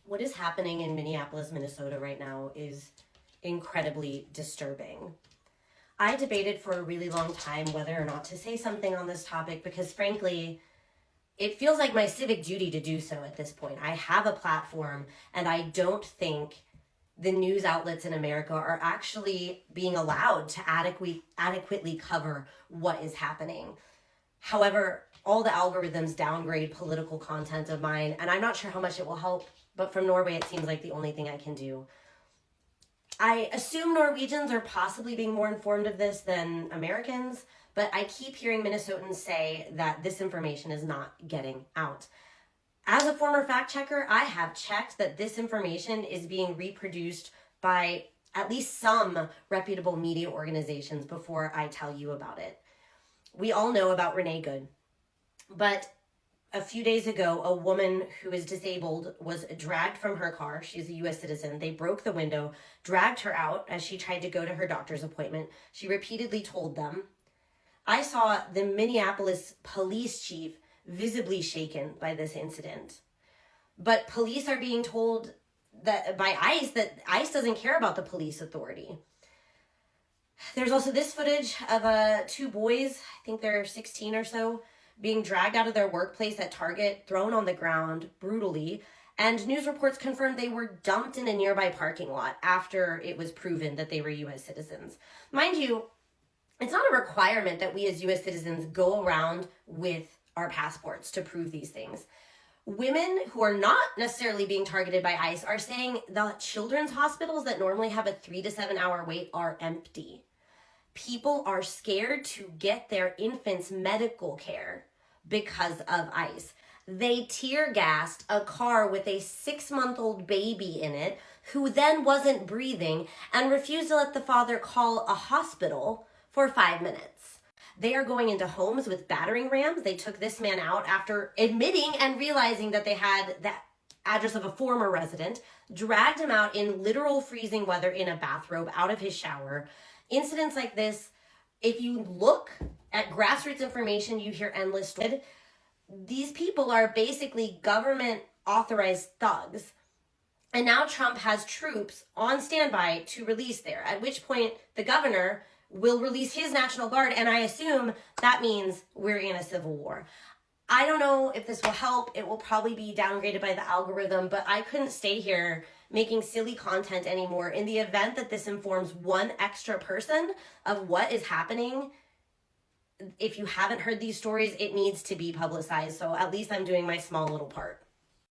What is happening in Minneapolis, Minnesota right now is incredibly disturbing. I debated for a really long time whether or not to say something on this topic because, frankly, it feels like my civic duty to do so at this point. I have a platform, and I don't think the news outlets in America are actually being allowed to adequately cover what is happening. However, all the algorithms downgrade political content of mine, and I'm not sure how much it will help, but from Norway, it seems like the only thing I can do. I assume Norwegians are possibly being more informed of this than Americans, but I keep hearing Minnesotans say that this information is not getting out. As a former fact checker, I have checked that this information is being reproduced by at least some reputable media organizations before I tell you about it. We all know about Renee Good, but a few days ago, a woman who is disabled was dragged from her car. She's a U.S. citizen. They broke the window, dragged her out as she tried to go to her doctor's appointment. She repeatedly told them. I saw the Minneapolis police chief visibly shaken by this incident. But police are being told that by ICE that ICE doesn't care about the police authority. There's also this footage of two boys, I think they're 16 or so, being dragged out of their workplace at Target, thrown on the ground brutally, and news reports confirmed they were dumped in a nearby parking lot after it was proven that they were U.S. citizens. Mind you, it's not a requirement that we as U.S. citizens go around with our passports to prove these things. Women who are not necessarily being targeted by ICE are saying the children's hospitals that normally have a 3 to 7 hour wait are empty. People are scared to get their infants medical care because of ICE. They tear gassed a car with a 6-month-old baby in it who then wasn't breathing and refused to let the father call a hospital for 5 minutes. They are going into homes with battering rams. They took this man out after admitting and realizing that they had the address of a former resident, dragged him out in literal freezing weather in a bathrobe out of his shower. Incidents like this, if you look at grassroots information, you hear endless stories. These people are basically government authorized thugs. And now Trump has troops on standby to release there, at which point the governor will release his National Guard, and I assume that means we're in a civil war. I don't know if this will help. It will probably be downgraded by the algorithm, but I couldn't stay here making silly content anymore. In the event that this informs one extra person of what is happening, if you haven't heard these stories, it needs to be publicized. So at least I'm doing my small little part.